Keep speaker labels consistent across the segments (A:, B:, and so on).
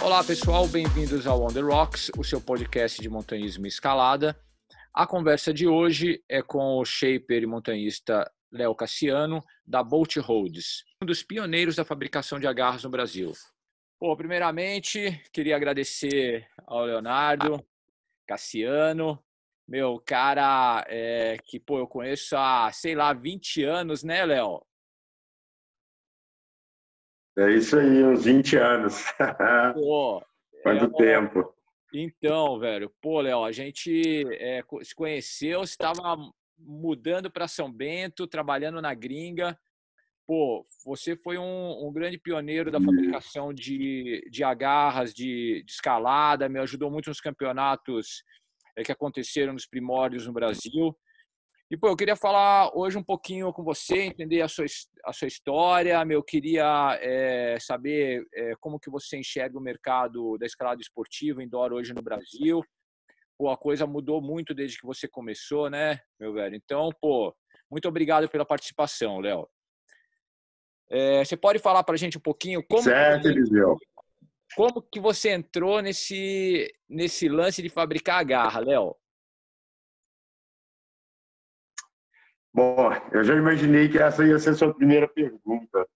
A: Olá pessoal, bem-vindos ao On The Rocks, o seu podcast de montanhismo e escalada. A conversa de hoje é com o shaper e montanhista Léo Cassiano, da Bolt Holds, um dos pioneiros da fabricação de agarras no Brasil. Primeiramente, queria agradecer ao Leonardo Cassiano, meu cara que eu conheço há, 20 anos, né, Léo?
B: É isso aí, uns 20 anos.
A: Pô,
B: Quanto tempo.
A: Então, velho, Léo, a gente se conheceu, você estava mudando para São Bento, trabalhando na gringa. Você foi um grande pioneiro da fabricação de agarras, de escalada, me ajudou muito nos campeonatos que aconteceram nos primórdios no Brasil. E, eu queria falar hoje um pouquinho com você, entender a sua história. Eu queria saber como que você enxerga o mercado da escalada esportiva indoor hoje no Brasil. A coisa mudou muito desde que você começou, né, meu velho? Então, muito obrigado pela participação, Léo. Você pode falar para a gente um pouquinho como que você entrou nesse lance de fabricar agarra, Léo?
B: Bom, eu já imaginei que essa ia ser a sua primeira pergunta.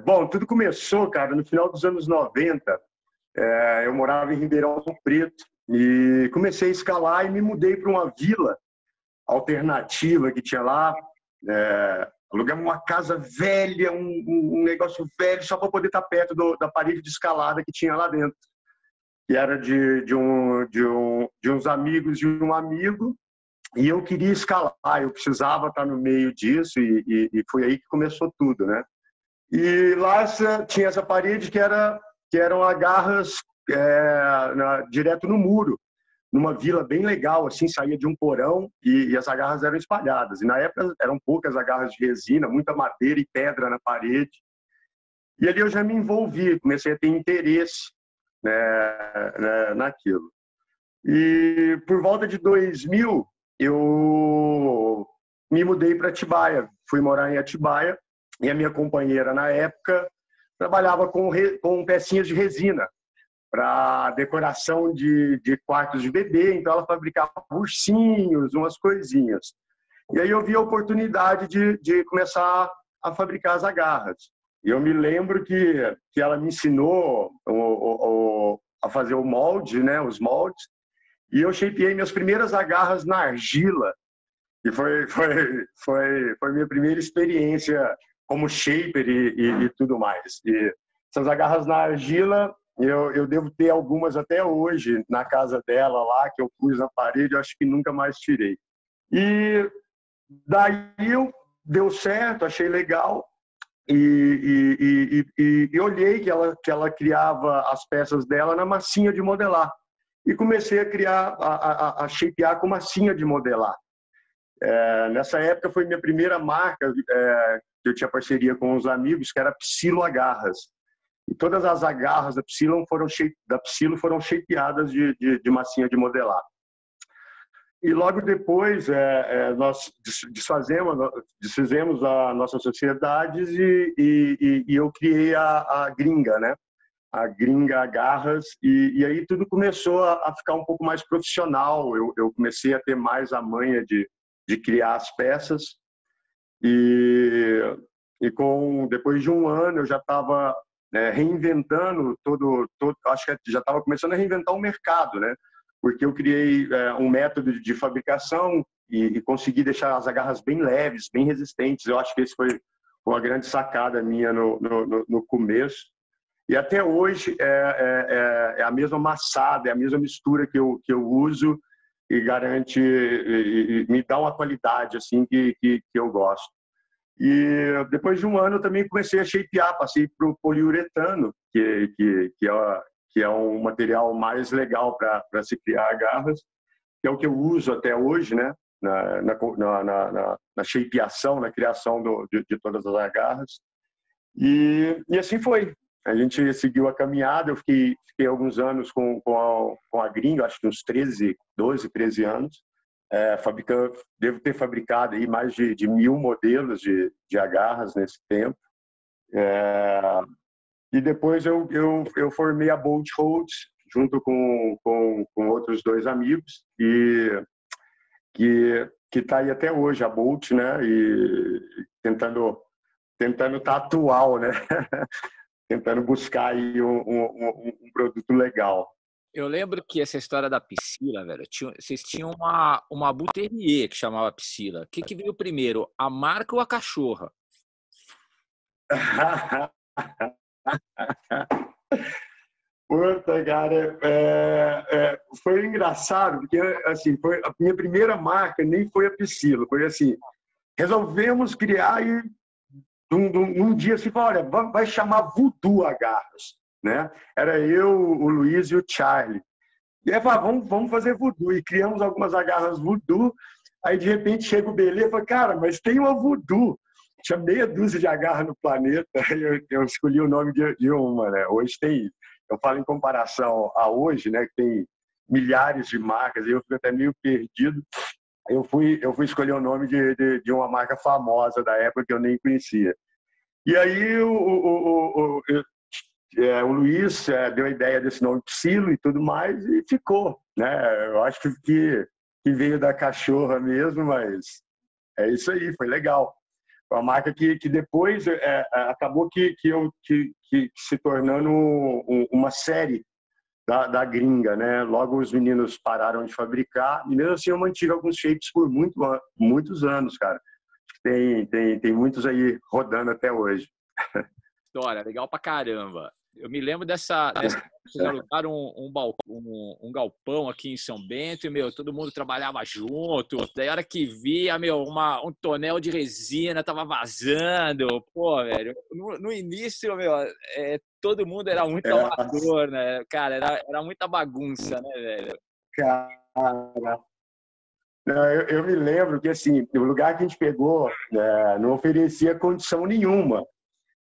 B: Bom, tudo começou, cara, no final dos anos 90. Eu morava em Ribeirão Preto e comecei a escalar e me mudei para uma vila alternativa que tinha lá. Alugamos uma casa velha, um negócio velho, só para poder estar perto da parede de escalada que tinha lá dentro. Que era de uns amigos de um amigo. E eu queria escalar, eu precisava estar no meio disso e foi aí que começou tudo, né? E lá tinha essa parede que eram agarras direto no muro, numa vila bem legal, assim, saía de um porão e as agarras eram espalhadas. E na época eram poucas agarras de resina, muita madeira e pedra na parede. E ali eu já me envolvi, comecei a ter interesse, naquilo. E por volta de 2000, eu me mudei para Atibaia, fui morar em Atibaia e a minha companheira na época trabalhava com pecinhas de resina para decoração de quartos de bebê, então ela fabricava ursinhos, umas coisinhas. E aí eu vi a oportunidade de começar a fabricar as agarras. E eu me lembro que ela me ensinou a fazer o molde, né, os moldes. E eu shapeei minhas primeiras agarras na argila. E foi minha primeira experiência como shaper e tudo mais. E essas agarras na argila, eu devo ter algumas até hoje na casa dela lá, que eu pus na parede, eu acho que nunca mais tirei. E daí deu certo, achei legal. E olhei que ela criava as peças dela na massinha de modelar. E comecei a criar, a shapear com massinha de modelar. Nessa época foi minha primeira marca, que eu tinha parceria com uns amigos, que era Psyllo Agarras. E todas as agarras da Psyllo foram shapeadas de massinha de modelar. E logo depois nós desfizemos a nossa sociedade e eu criei a Gringa, né? A Gringa Agarras, e aí tudo começou a ficar um pouco mais profissional. Eu comecei a ter mais a manha de criar as peças, depois de um ano eu já estava reinventando acho que já estava começando a reinventar o mercado, né? Porque eu criei um método de fabricação e consegui deixar as agarras bem leves, bem resistentes. Eu acho que esse foi uma grande sacada minha no começo. E até hoje é a mesma massada, é a mesma mistura que eu uso e garante, e me dá uma qualidade assim que eu gosto. E depois de um ano eu também comecei a shapear, passei para o poliuretano, que é um material mais legal para se criar agarras, que é o que eu uso até hoje, né? Na shapeação, na criação de todas as agarras. E assim foi. A gente seguiu a caminhada, eu fiquei alguns anos com a Gringa, acho que uns 12, 13 anos. Devo ter fabricado aí mais de 1000 modelos de agarras nesse tempo. E depois eu formei a Bolt Holds junto com outros dois amigos e que está aí até hoje a Bolt, né? E tentando estar atual, né? Tentando buscar aí um produto legal.
A: Eu lembro que essa história da Piscila, velho, vocês tinham uma Buterrier que chamava Piscila. O que veio primeiro, a marca ou a cachorra?
B: Puta, cara, foi engraçado, porque assim, foi a minha primeira marca nem foi a Piscila, foi assim, resolvemos criar e num dia assim, olha, vai chamar Voodoo Agarras, né? Era eu, o Luiz e o Charlie. E aí vamos fazer Voodoo, e criamos algumas agarras Voodoo, aí de repente chega o Belê e fala, cara, mas tem uma Voodoo. Tinha meia dúzia de agarras no planeta, eu escolhi o nome de uma, né? Hoje tem, eu falo em comparação a hoje, né, que tem milhares de marcas, eu fico até meio perdido. Eu fui escolher o nome de uma marca famosa da época que eu nem conhecia. E aí o Luiz deu a ideia desse nome Psilo e tudo mais, e ficou, né? Eu acho que veio da cachorra mesmo, mas é isso aí, foi legal. Foi uma marca que depois acabou que se tornando uma série da gringa, né? Logo os meninos pararam de fabricar, e mesmo assim eu mantive alguns shapes por muitos anos, cara. Tem muitos aí rodando até hoje.
A: História, legal pra caramba. Eu me lembro dessa vocês alugaram um galpão aqui em São Bento e, meu, todo mundo trabalhava junto. Daí, a hora que via, meu, um tonel de resina tava vazando. Pô, velho, no início, meu, todo mundo era muito amador, né? Cara, era muita bagunça, né, velho?
B: Cara, não, eu me lembro que, assim, o lugar que a gente pegou não oferecia condição nenhuma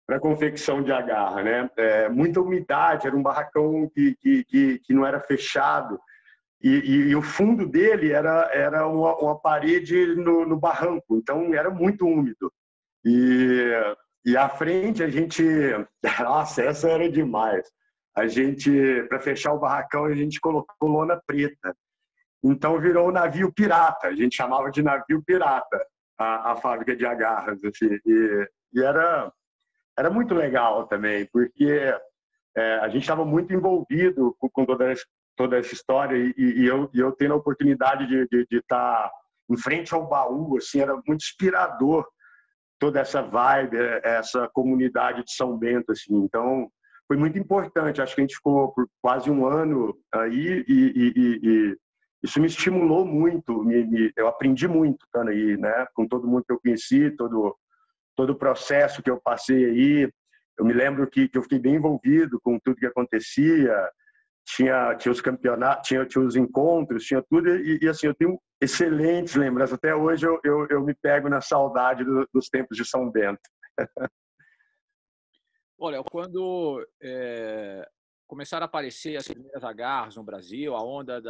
B: para confecção de agarra, né? Muita umidade, era um barracão que não era fechado e o fundo dele era uma parede no barranco, então era muito úmido. E à frente a gente, nossa, essa era demais. A gente, para fechar o barracão, a gente colocou lona preta. Então virou um navio pirata, a gente chamava de navio pirata a fábrica de agarras, assim, e era muito legal também, porque a gente estava muito envolvido com toda essa história e eu tendo a oportunidade de estar em frente ao baú, assim, era muito inspirador toda essa vibe, essa comunidade de São Bento, assim. Então foi muito importante. Acho que a gente ficou por quase um ano aí e isso me estimulou muito. Eu aprendi muito estando aí, né? Com todo mundo que eu conheci, todo o processo que eu passei aí. Eu me lembro que eu fiquei bem envolvido com tudo que acontecia. Tinha os campeonatos, tinha os encontros, tinha tudo. E assim, eu tenho excelentes lembranças. Até hoje eu me pego na saudade dos tempos de São Bento.
A: Olha, quando começaram a aparecer as primeiras agarras no Brasil, a onda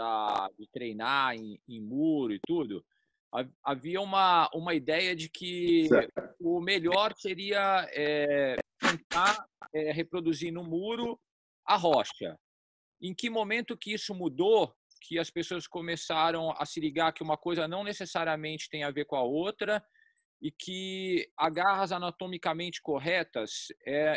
A: de treinar em muro e tudo, havia uma ideia de que
B: Certo.
A: o melhor seria tentar reproduzir no muro a rocha. Em que momento que isso mudou, que as pessoas começaram a se ligar que uma coisa não necessariamente tem a ver com a outra e que agarras anatomicamente corretas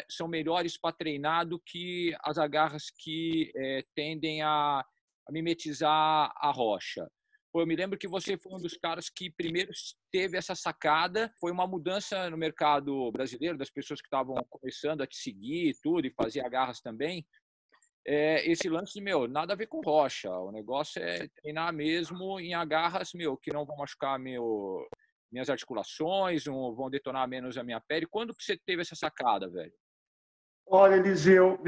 A: são melhores para treinar do que as agarras que tendem a mimetizar a rocha? Pô, eu me lembro que você foi um dos caras que primeiro teve essa sacada. Foi uma mudança no mercado brasileiro, das pessoas que estavam começando a te seguir e tudo, e fazer agarras também. Esse lance de, meu, nada a ver com rocha. O negócio é treinar mesmo em agarras, meu, que não vão machucar minhas articulações, não vão detonar menos a minha pele. Quando que você teve essa sacada, velho?
B: Olha, Eliseu,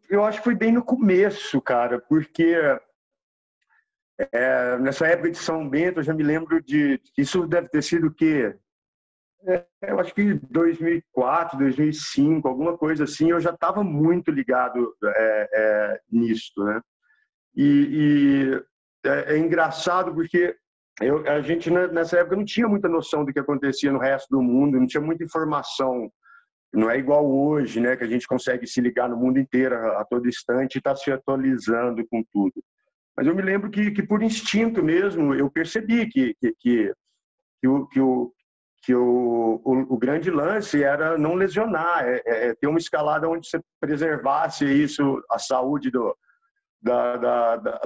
B: eu acho que foi bem no começo, cara, porque nessa época de São Bento, eu já me lembro isso deve ter sido o quê? Eu acho que 2004, 2005, alguma coisa assim, eu já estava muito ligado nisso, né? É engraçado porque a gente nessa época não tinha muita noção do que acontecia no resto do mundo, não tinha muita informação não é igual hoje, né, que a gente consegue se ligar no mundo inteiro a todo instante e está se atualizando com tudo. Mas eu me lembro que por instinto mesmo, eu percebi que o grande lance era não lesionar, ter uma escalada onde você preservasse isso, a saúde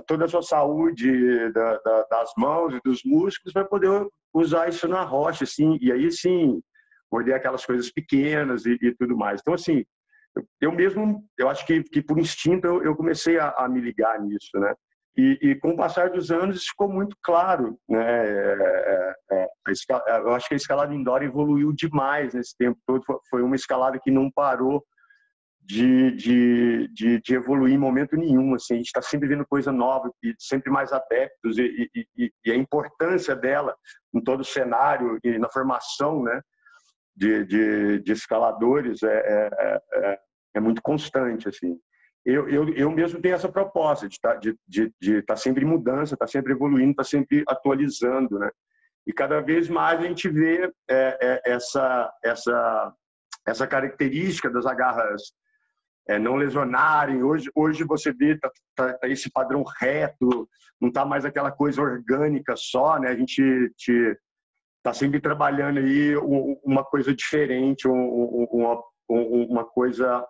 B: toda a sua saúde das mãos e dos músculos para poder usar isso na rocha, assim, e aí sim, morder aquelas coisas pequenas e tudo mais. Então, assim, eu mesmo, eu acho que por instinto eu comecei a me ligar nisso, né? E com o passar dos anos isso ficou muito claro, né? Eu acho que a escalada indoor evoluiu demais nesse tempo todo. Foi uma escalada que não parou de evoluir em momento nenhum. Assim, a gente está sempre vendo coisa nova e sempre mais adeptos e a importância dela em todo o cenário e na formação, né, de escaladores é muito constante, assim. Eu mesmo tenho essa proposta de estar sempre em mudança, estar sempre evoluindo, estar sempre atualizando, né? E cada vez mais a gente vê essa característica das agarras não lesionarem. Hoje você vê tá esse padrão reto, não está mais aquela coisa orgânica só, né? A gente está sempre trabalhando aí uma coisa diferente, uma coisa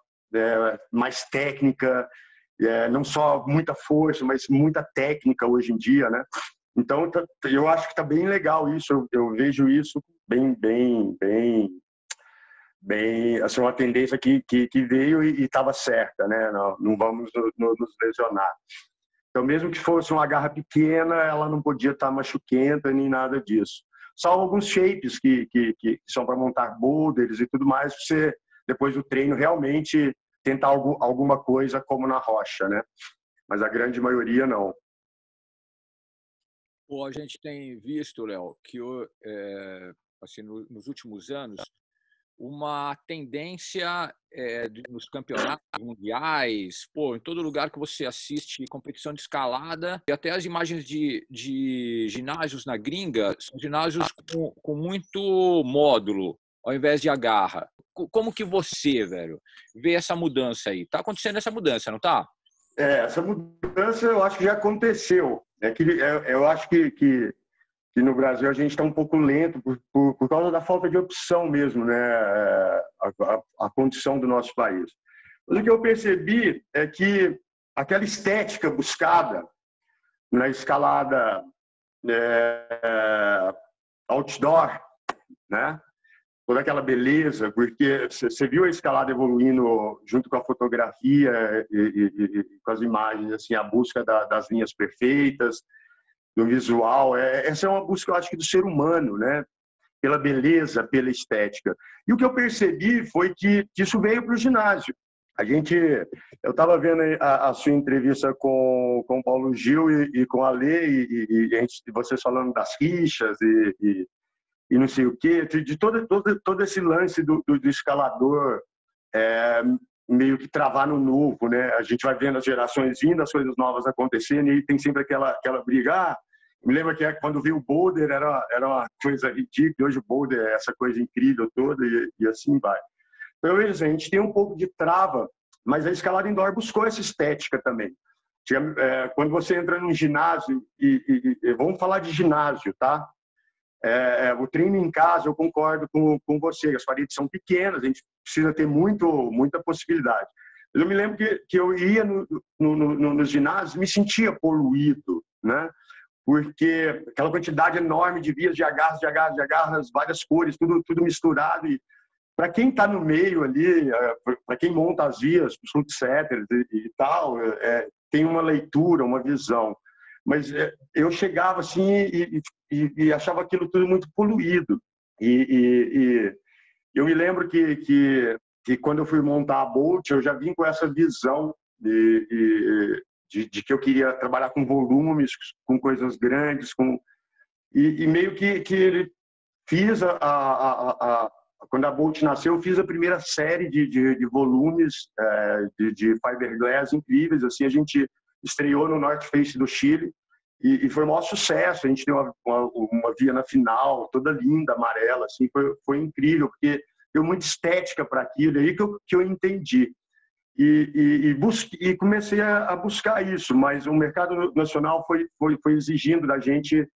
B: mais técnica, não só muita força, mas muita técnica hoje em dia, né? Então, eu acho que está bem legal isso. Eu vejo isso bem, assim, uma tendência que veio e estava certa, né? Não vamos nos lesionar. Então, mesmo que fosse uma garra pequena, ela não podia estar machuquenta nem nada disso. Salvo alguns shapes que são para montar boulders e tudo mais, você, depois do treino, realmente tentar alguma coisa como na rocha, né? Mas a grande maioria não.
A: A gente tem visto, Léo, que assim, nos últimos anos, uma tendência nos campeonatos mundiais, em todo lugar que você assiste competição de escalada, e até as imagens de ginásios na gringa, são ginásios com muito módulo, ao invés de agarra. Como que você, velho, vê essa mudança aí? Tá acontecendo essa mudança, não tá?
B: Essa mudança eu acho que já aconteceu. Eu acho que no Brasil a gente está um pouco lento por causa da falta de opção mesmo, né? A condição do nosso país. Mas o que eu percebi é que aquela estética buscada na escalada outdoor, né? Toda aquela beleza, porque você viu a escalada evoluindo junto com a fotografia e com as imagens, assim, a busca das linhas perfeitas, do visual. Essa é uma busca, eu acho que, do ser humano, né? Pela beleza, pela estética. E o que eu percebi foi que isso veio para o ginásio. Eu estava vendo a sua entrevista com o Paulo Gil e com a Lê, e vocês falando das rixas e não sei o quê, de todo esse lance do escalador meio que travar no novo, né? A gente vai vendo as gerações vindo, as coisas novas acontecendo, e tem sempre aquela briga. Me lembro que quando vi o boulder era uma coisa ridícula, hoje o boulder é essa coisa incrível toda e assim vai. Então, a gente tem um pouco de trava, mas a escalada indoor buscou essa estética também. Quando você entra num ginásio, vamos falar de ginásio, tá? O treino em casa, eu concordo com você, as paredes são pequenas, a gente precisa ter muita possibilidade. Eu me lembro que eu ia nos ginásios, me sentia poluído, né? Porque aquela quantidade enorme de vias de agarras, várias cores, tudo misturado. E para quem está no meio ali, para quem monta as vias, os root setters e tal, tem uma leitura, uma visão. Mas eu chegava assim e achava aquilo tudo muito poluído. E eu me lembro que quando eu fui montar a Bolt, eu já vim com essa visão de que eu queria trabalhar com volumes, com coisas grandes, e meio que fiz quando a Bolt nasceu, eu fiz a primeira série de volumes de fiberglass incríveis. Assim, a gente estreou no North Face do Chile e foi um maior sucesso. A gente deu uma via na final, toda linda, amarela, assim, foi incrível, porque deu muita estética para aquilo, aí que eu entendi. E comecei a buscar isso, mas o mercado nacional foi exigindo da gente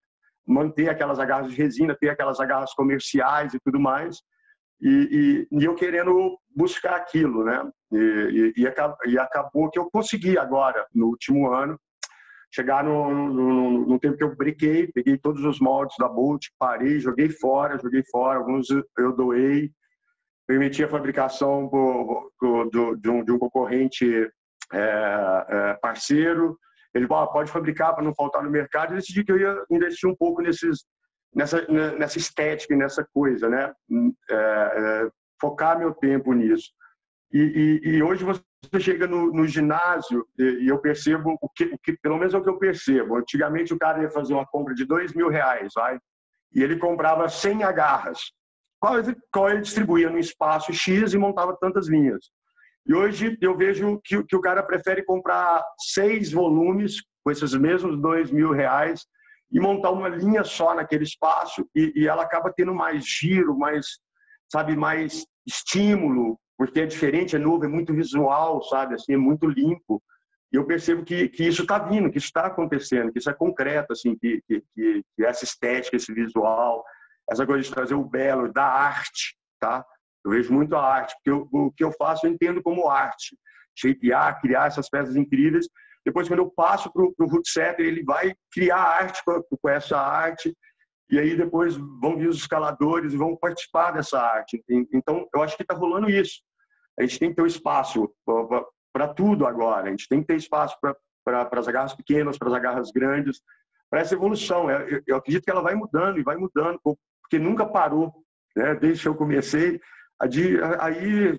B: manter aquelas agarras de resina, ter aquelas agarras comerciais e tudo mais, e eu querendo buscar aquilo, né? E acabou que eu consegui agora, no último ano, chegar no tempo que eu brinquei, peguei todos os moldes da Bolt, parei, joguei fora, alguns eu doei, permiti a fabricação de um concorrente parceiro. Ele falou, pode fabricar para não faltar no mercado. Eu decidi que eu ia investir um pouco nessa estética e nessa coisa, né? Focar meu tempo nisso. E hoje você chega no ginásio e eu percebo pelo menos é o que eu percebo. Antigamente o cara ia fazer uma compra de R$2.000, vai, e ele comprava 100 agarras, qual ele distribuía no espaço X e montava tantas linhas. E hoje eu vejo que o cara prefere comprar 6 volumes com esses mesmos R$2.000 e montar uma linha só naquele espaço e ela acaba tendo mais giro, mais estímulo, porque é diferente, é novo, é muito visual, sabe? Assim, é muito limpo. E eu percebo que isso está vindo, que isso está acontecendo, que isso é concreto, assim, que essa estética, esse visual, essa coisa de trazer o belo, da arte, tá? Eu vejo muito a arte, porque o que eu faço eu entendo como arte. Shapear, criar essas peças incríveis. Depois, quando eu passo para o root setter, ele vai criar arte com essa arte. E aí depois vão vir os escaladores e vão participar dessa arte. Então, eu acho que está rolando isso. A gente tem que ter um espaço para tudo agora. A gente tem que ter espaço para as agarras pequenas, para as agarras grandes, para essa evolução. Eu acredito que ela vai mudando e vai mudando, porque nunca parou, né? Desde que eu comecei, aí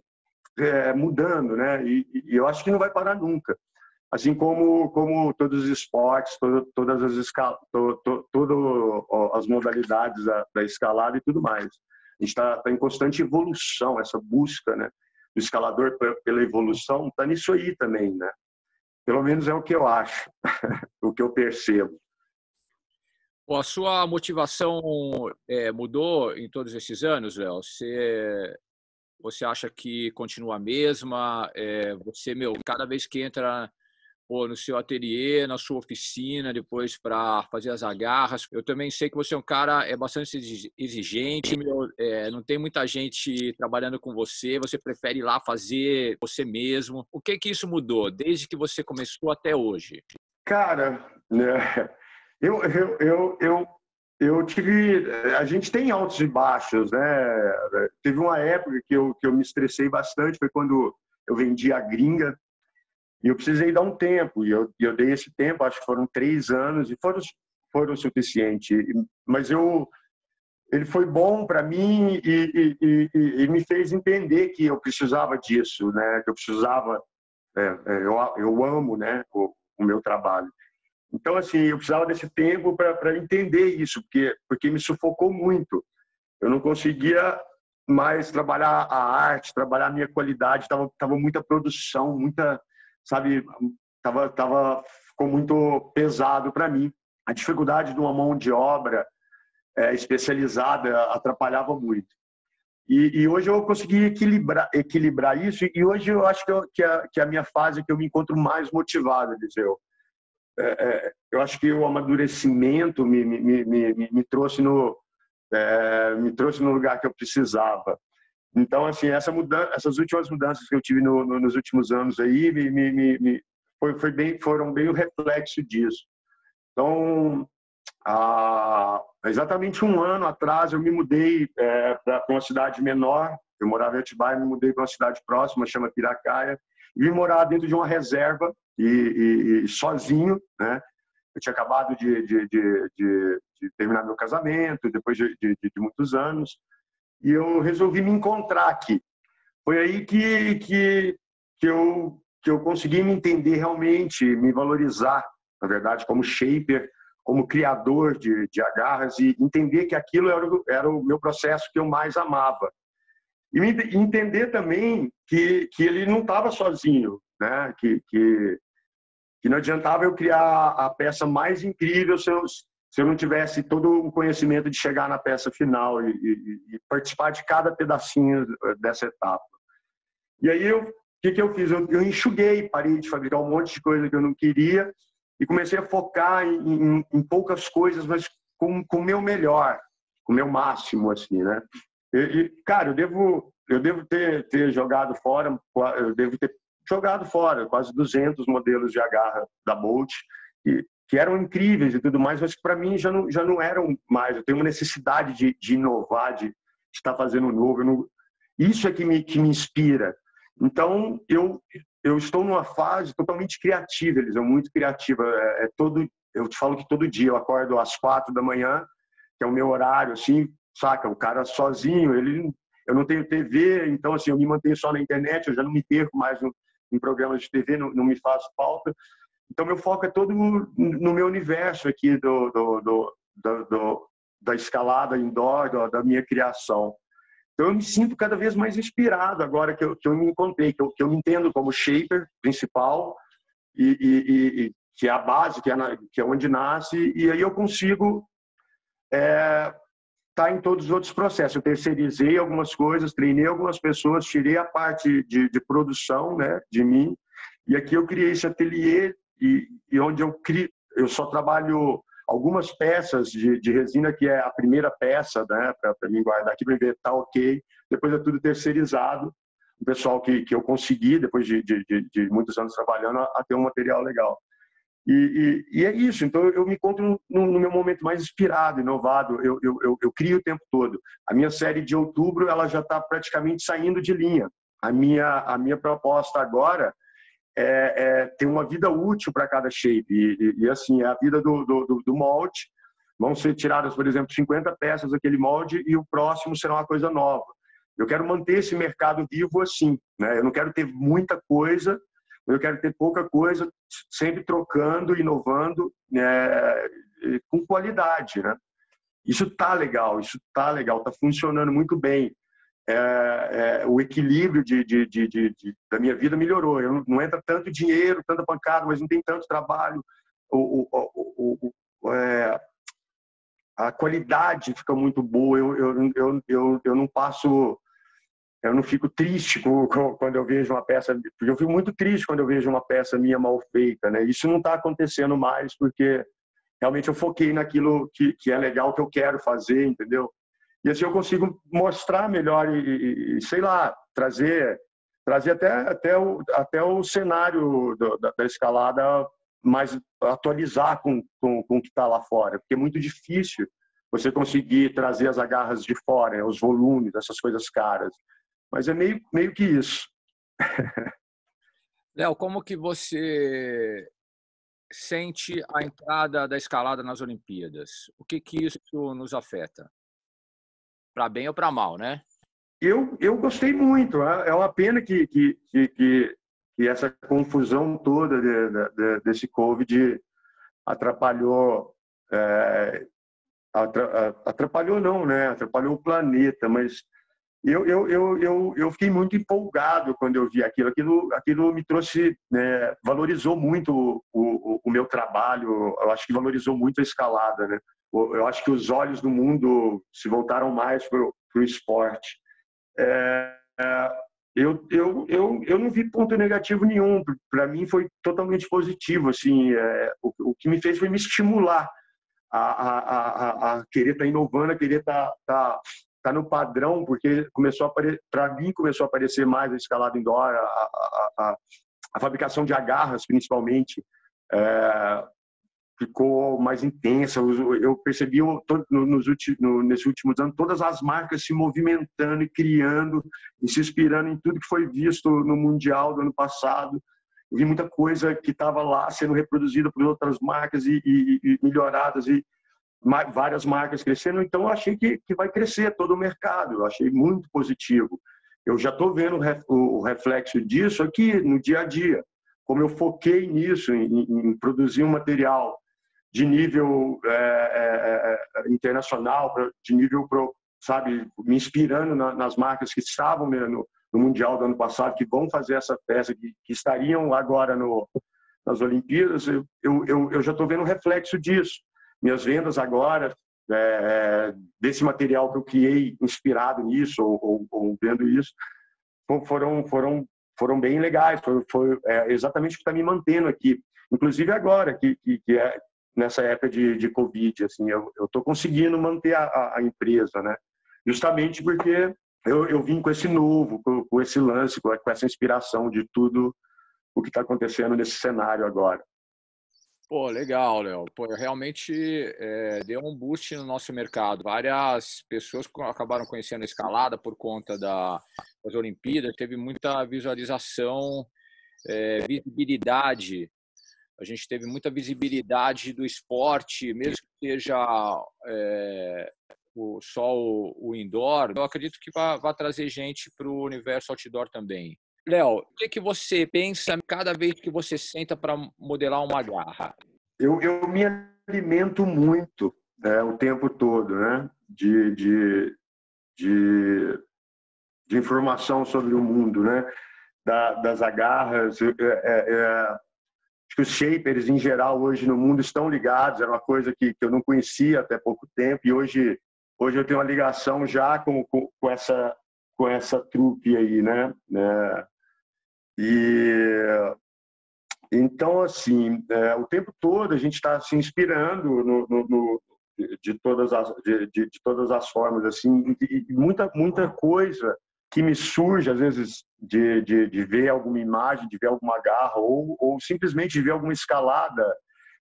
B: mudando, né? E eu acho que não vai parar nunca. Assim como todos os esportes, todas as modalidades da escalada e tudo mais. A gente está em constante evolução, essa busca, né, do escalador pela evolução está nisso aí também, né? Pelo menos é o que eu acho, o que eu percebo.
A: Bom, a sua motivação mudou em todos esses anos, Léo? Você acha que continua a mesma? Você, cada vez que entra no seu ateliê, na sua oficina, depois para fazer as agarras. Eu também sei que você é um cara bastante exigente, não tem muita gente trabalhando com você, você prefere ir lá fazer você mesmo. O que isso mudou desde que você começou até hoje?
B: Cara, eu tive... A gente tem altos e baixos, né? Teve uma época que eu me estressei bastante, foi quando eu vendi a gringa. E eu precisei dar um tempo, e eu dei esse tempo, acho que foram 3 anos, e foram suficientes. Mas ele foi bom para mim e me fez entender que eu precisava disso, né? Que eu precisava, eu amo, né, o meu trabalho. Então, assim, eu precisava desse tempo para entender isso, porque me sufocou muito. Eu não conseguia mais trabalhar a arte, trabalhar a minha qualidade, tava muita produção, muita... sabe, ficou muito pesado para mim. A dificuldade de uma mão de obra especializada atrapalhava muito. E hoje eu consegui equilibrar isso, e hoje eu acho que a minha fase que eu me encontro mais motivado, Eliseu. Eu acho que o amadurecimento me trouxe no lugar que eu precisava. Então, assim, essas últimas mudanças que eu tive nos últimos anos aí foram bem o reflexo disso. Então, exatamente 1 ano atrás, eu me mudei para uma cidade menor. Eu morava em Atibaia, me mudei para uma cidade próxima, chama Piracaia, e vim morar dentro de uma reserva e sozinho, né? Eu tinha acabado de terminar meu casamento, depois de muitos anos. E eu resolvi me encontrar aqui. Foi aí que eu consegui me entender realmente, me valorizar, na verdade, como shaper, como criador de agarras, e entender que aquilo era o meu processo que eu mais amava. E entender também que ele não estava sozinho, né? Que não adiantava eu criar a peça mais incrível se eu não tivesse todo o conhecimento de chegar na peça final e participar de cada pedacinho dessa etapa. E aí, o que eu fiz? Eu enxuguei, parei de fabricar um monte de coisa que eu não queria e comecei a focar em poucas coisas, mas com o meu melhor, com o meu máximo, assim, né? Cara, eu devo ter jogado fora, eu devo ter jogado fora quase 200 modelos de agarra da Bolt, que eram incríveis e tudo mais, mas que para mim já não eram mais. Eu tenho uma necessidade de inovar, de estar fazendo novo. Isso é que me inspira. Então, eu estou numa fase totalmente criativa, Eliseu, muito criativa. Eu te falo que todo dia eu acordo às 4 da manhã, que é o meu horário, assim, saca? O cara sozinho, eu não tenho TV, então, assim, eu me mantenho só na internet, eu já não me perco mais em programas de TV, não me faz falta. Então, meu foco é todo no meu universo aqui da escalada indoor, da minha criação. Então, eu me sinto cada vez mais inspirado agora que eu me encontrei, que eu me entendo como shaper principal, e que é a base, que é onde nasce, e aí eu consigo estar em todos os outros processos. Eu terceirizei algumas coisas, treinei algumas pessoas, tirei a parte de produção, né, de mim, e aqui eu criei esse ateliê, e onde eu só trabalho algumas peças de resina, que é a primeira peça, né, para mim guardar aqui, para ver tá ok. Depois é tudo terceirizado. O pessoal que eu consegui, depois de muitos anos trabalhando, a ter um material legal. E é isso. Então, eu me encontro no meu momento mais inspirado, inovado. Eu crio o tempo todo. A minha série de outubro ela já está praticamente saindo de linha. A minha proposta agora ter uma vida útil para cada shape. E assim, é a vida do molde. Vão ser tiradas, por exemplo, 50 peças daquele molde e o próximo será uma coisa nova. Eu quero manter esse mercado vivo assim, né? Eu não quero ter muita coisa, eu quero ter pouca coisa, sempre trocando, inovando, né? Com qualidade, né? Isso tá legal, tá funcionando muito bem. O equilíbrio da minha vida melhorou. Não entra tanto dinheiro, tanta pancada, mas não tem tanto trabalho. A qualidade fica muito boa. Eu não passo, eu não fico triste quando eu vejo uma peça, porque eu fico muito triste quando eu vejo uma peça minha mal feita, né? Isso não está acontecendo mais porque realmente eu foquei naquilo que é legal, que eu quero fazer, entendeu? E assim eu consigo mostrar melhor e sei lá, trazer até o cenário da escalada, mais atualizar com o que está lá fora, porque é muito difícil você conseguir trazer as agarras de fora, né, os volumes, essas coisas caras. Mas é meio que isso.
A: Léo, como que você sente a entrada da escalada nas Olimpíadas? O que isso nos afeta? Para bem ou para mal, né?
B: Eu gostei muito. É uma pena que essa confusão toda desse Covid atrapalhou. Atrapalhou não, né? Atrapalhou o planeta, mas eu fiquei muito empolgado quando eu vi aquilo. Aquilo me trouxe, né, valorizou muito o meu trabalho. Eu acho que valorizou muito a escalada, né? Eu acho que os olhos do mundo se voltaram mais para o esporte. Eu não vi ponto negativo nenhum. Para mim foi totalmente positivo. Assim, o que me fez foi me estimular a querer estar inovando, a querer estar no padrão, porque para mim começou a aparecer mais a escalada indoor, a fabricação de agarras, principalmente, ficou mais intensa. Eu percebi nesses últimos anos todas as marcas se movimentando e criando e se inspirando em tudo que foi visto no Mundial do ano passado. Eu vi muita coisa que estava lá sendo reproduzida por outras marcas e melhoradas, e várias marcas crescendo. Então, eu achei que vai crescer todo o mercado. Eu achei muito positivo. Eu já estou vendo o reflexo disso aqui no dia a dia. Como eu foquei nisso, em produzir um material de nível internacional, de nível, sabe, me inspirando nas marcas que estavam no Mundial do ano passado, que vão fazer essa peça, que estariam agora nas Olimpíadas. Eu já estou vendo o reflexo disso. minhas vendas agora, desse material que eu criei inspirado nisso ou vendo isso, foram bem legais. Foi exatamente o que está me mantendo aqui. Inclusive agora, que é nessa época de Covid, assim, eu estou conseguindo manter a empresa, né? Justamente porque eu vim com esse novo, com esse lance, com essa inspiração de tudo o que está acontecendo nesse cenário agora.
A: Pô, legal, Léo. Pô, realmente deu um boost no nosso mercado. Várias pessoas acabaram conhecendo a escalada por conta das Olimpíadas. Teve muita visualização, visibilidade. A gente teve muita visibilidade do esporte, mesmo que seja só o indoor. Eu acredito que vai trazer gente para o universo outdoor também. Léo, o que você pensa cada vez que você senta para modelar uma garra?
B: Eu me alimento muito, o tempo todo, né? De informação sobre o mundo, né? Das agarras. Acho que os shapers, em geral, hoje no mundo estão ligados. Era uma coisa que eu não conhecia até pouco tempo. E hoje eu tenho uma ligação já com essa trupe aí, né? Então, assim, o tempo todo a gente está se inspirando de todas as formas, assim, e muita coisa que me surge, às vezes, de ver alguma imagem, de ver alguma garra, ou simplesmente de ver alguma escalada,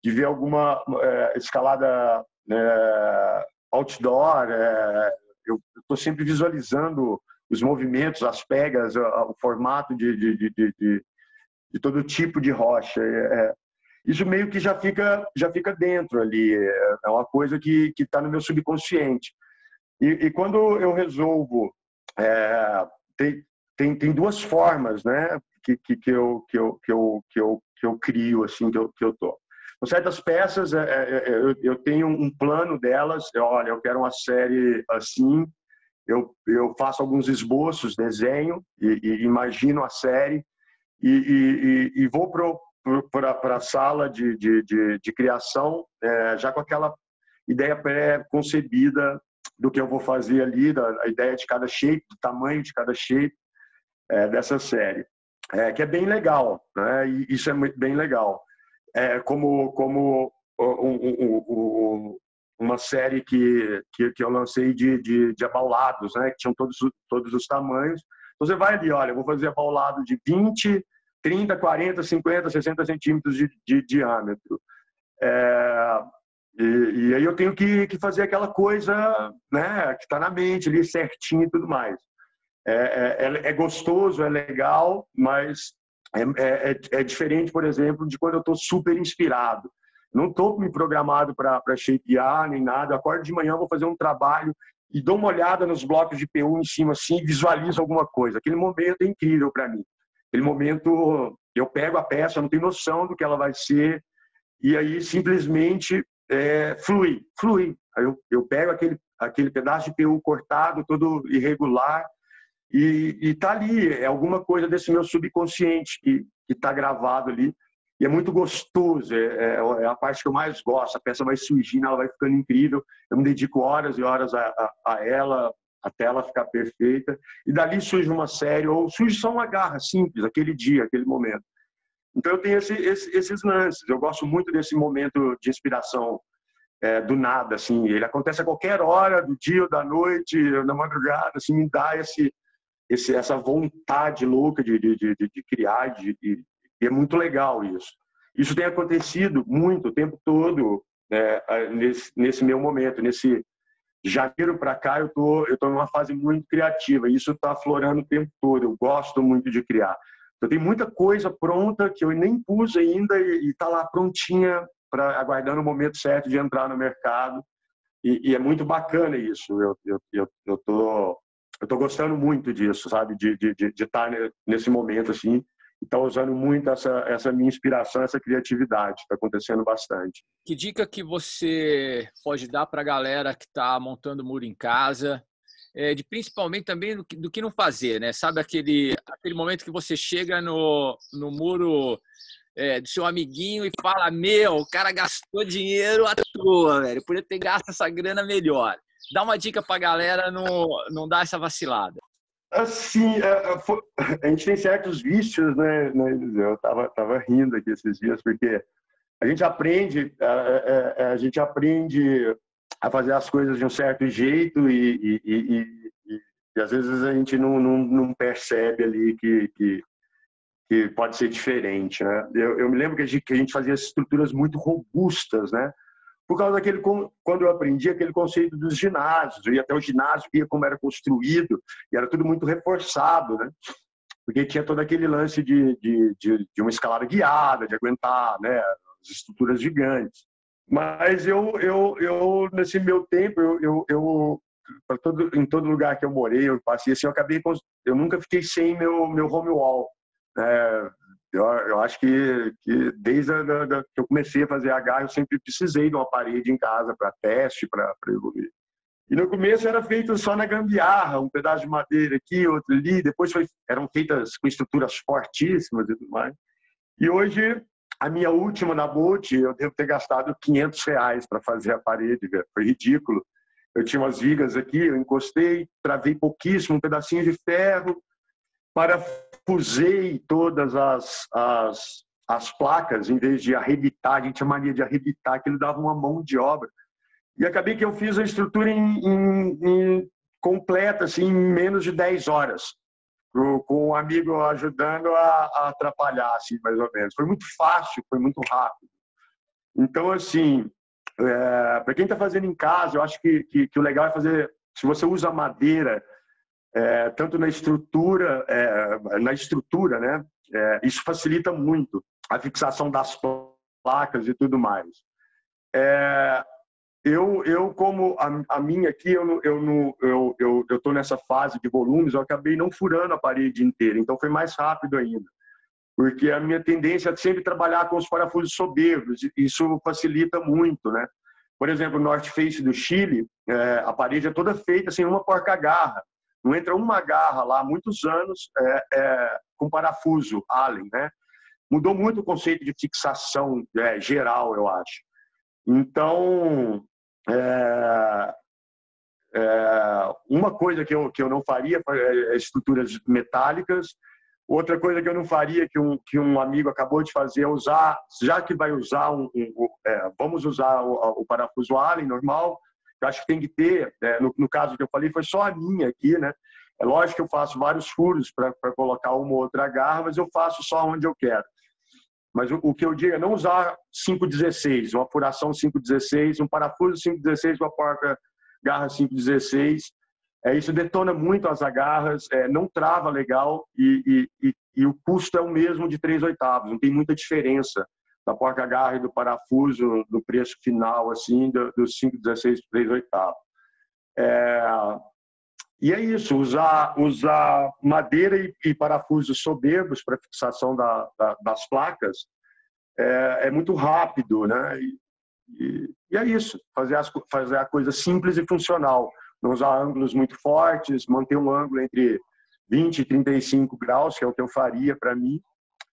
B: de ver alguma escalada outdoor. Eu estou sempre visualizando os movimentos, as pegas, o formato de todo tipo de rocha. Isso meio que já fica dentro ali, é uma coisa que está no meu subconsciente. E quando eu resolvo, tem duas formas, né, que eu crio, assim, que eu tô. Com certas peças, eu tenho um plano delas. Olha, eu quero uma série assim. Eu faço alguns esboços, desenho e imagino a série. E vou para a sala de criação já com aquela ideia pré-concebida do que eu vou fazer ali, a ideia de cada shape, do tamanho de cada shape dessa série, que é bem legal, né? E isso é bem legal. Como uma série que eu lancei de abaulados, né? Que tinham todos os tamanhos. Então você vai ali, olha, eu vou fazer abaulado de 20, 30, 40, 50, 60 centímetros de diâmetro. E aí eu tenho que fazer aquela coisa, né, que está na mente ali certinho e tudo mais. É gostoso, é legal, mas é diferente, por exemplo, de quando eu estou super inspirado. Não estou me programado para shapear nem nada. Eu acordo de manhã, vou fazer um trabalho e dou uma olhada nos blocos de PU em cima, assim, e visualizo alguma coisa. Aquele momento é incrível para mim. Aquele momento, eu pego a peça, não tenho noção do que ela vai ser, e aí simplesmente flui. Aí eu pego aquele pedaço de PU cortado, todo irregular, e tá ali. É alguma coisa desse meu subconsciente que está gravado ali. E é muito gostoso, é a parte que eu mais gosto. A peça vai surgindo, ela vai ficando incrível. Eu me dedico horas e horas a ela, até ela ficar perfeita. E dali surge uma série, ou surge só uma garra simples, aquele dia, aquele momento. Então eu tenho esses lances. Eu gosto muito desse momento de inspiração do nada, assim. Ele acontece a qualquer hora do dia ou da noite, na madrugada, assim, me dá essa vontade louca de criar, e é muito legal isso. Isso tem acontecido muito, o tempo todo, nesse meu momento. Nesse janeiro para cá, eu tô numa fase muito criativa, e isso está aflorando o tempo todo. Eu gosto muito de criar. Eu tenho muita coisa pronta que eu nem pus ainda e está lá prontinha, aguardando o momento certo de entrar no mercado. E é muito bacana isso. Eu tô gostando muito disso, sabe? De estar nesse momento assim, e estar usando muito essa minha inspiração, essa criatividade. Está acontecendo bastante.
A: Que dica que você pode dar para a galera que está montando muro em casa, principalmente também do que não fazer, né? Sabe aquele momento que você chega no muro do seu amiguinho e fala, o cara gastou dinheiro à toa, velho, podia ter gasto essa grana melhor. Dá uma dica pra galera não dar essa vacilada.
B: Assim, a gente tem certos vícios, né? Eu tava rindo aqui esses dias, porque a gente aprende a fazer as coisas de um certo jeito e às vezes a gente não percebe ali que pode ser diferente, né? Eu me lembro que a gente fazia estruturas muito robustas, né? Por causa daquele, quando eu aprendi aquele conceito dos ginásios, eu ia até o ginásio, via como era construído, e era tudo muito reforçado, né? Porque tinha todo aquele lance de uma escalada guiada, de aguentar, né, as estruturas gigantes. Mas nesse meu tempo, em todo lugar que eu morei, eu passei assim, eu nunca fiquei sem meu home wall. Eu acho que desde que eu comecei a fazer H, eu sempre precisei de uma parede em casa para teste, para evoluir. E no começo era feito só na gambiarra, um pedaço de madeira aqui, outro ali. Depois eram feitas com estruturas fortíssimas e tudo mais. E hoje, a minha última na Bolt, eu devo ter gastado R$ 500 para fazer a parede, velho. Foi ridículo. Eu tinha umas vigas aqui, eu encostei, travei pouquíssimo, um pedacinho de ferro, parafusei todas as placas, em vez de arrebitar, a gente tinha mania de arrebitar, aquilo dava uma mão de obra. E acabei que eu fiz a estrutura completa, assim, em menos de 10 horas, com um amigo ajudando a atrapalhar, assim, mais ou menos. Foi muito fácil, foi muito rápido. Então, assim, para quem está fazendo em casa, eu acho que o legal é fazer, se você usa madeira, tanto na estrutura, né? Isso facilita muito a fixação das placas e tudo mais. Eu como a minha aqui, eu estou nessa fase de volumes, eu acabei não furando a parede inteira, então foi mais rápido ainda, porque a minha tendência é sempre trabalhar com os parafusos soberbos, e isso facilita muito, né? Por exemplo, o North Face do Chile, a parede é toda feita sem uma porca-garra, não entra uma garra lá há muitos anos com parafuso Allen, né? Mudou muito o conceito de fixação geral, eu acho. Então, uma coisa que eu não faria é estruturas metálicas. Outra coisa que eu não faria, que um amigo acabou de fazer, é usar, já que vai usar, vamos usar o parafuso Allen normal, eu acho que tem que ter, no caso que eu falei, foi só a minha aqui, né? É lógico que eu faço vários furos para colocar uma ou outra garra, mas eu faço só onde eu quero. Mas o que eu digo é não usar 516, uma furação 516, um parafuso 516 com a porca garra 516. Isso detona muito as agarras, não trava legal e o custo é o mesmo de 3/8. Não tem muita diferença da porca-garra e do parafuso no preço final assim dos 516 para 3/8. E é isso, usar madeira e parafusos soberbos para fixação das placas é muito rápido, né? E é isso, fazer a coisa simples e funcional. Não usar ângulos muito fortes, manter um ângulo entre 20 e 35 graus, que é o que eu faria para mim,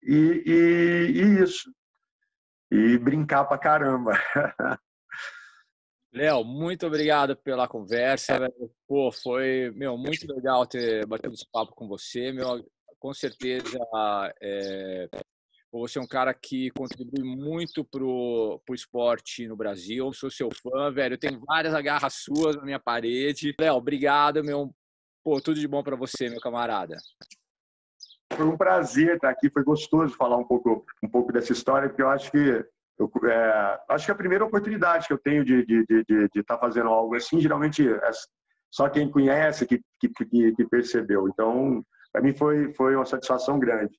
B: e isso. E brincar pra caramba.
A: Léo, muito obrigado pela conversa. Pô, foi muito legal ter batido esse papo com você. Com certeza, você é um cara que contribui muito pro esporte no Brasil. Eu sou seu fã, velho. Eu tenho várias agarras suas na minha parede. Léo, obrigado, Pô, tudo de bom para você, meu camarada.
B: Foi um prazer estar aqui. Foi gostoso falar um pouco dessa história, porque eu acho que a primeira oportunidade que eu tenho de estar fazendo algo assim, geralmente só quem conhece que percebeu. Então, para mim foi uma satisfação grande.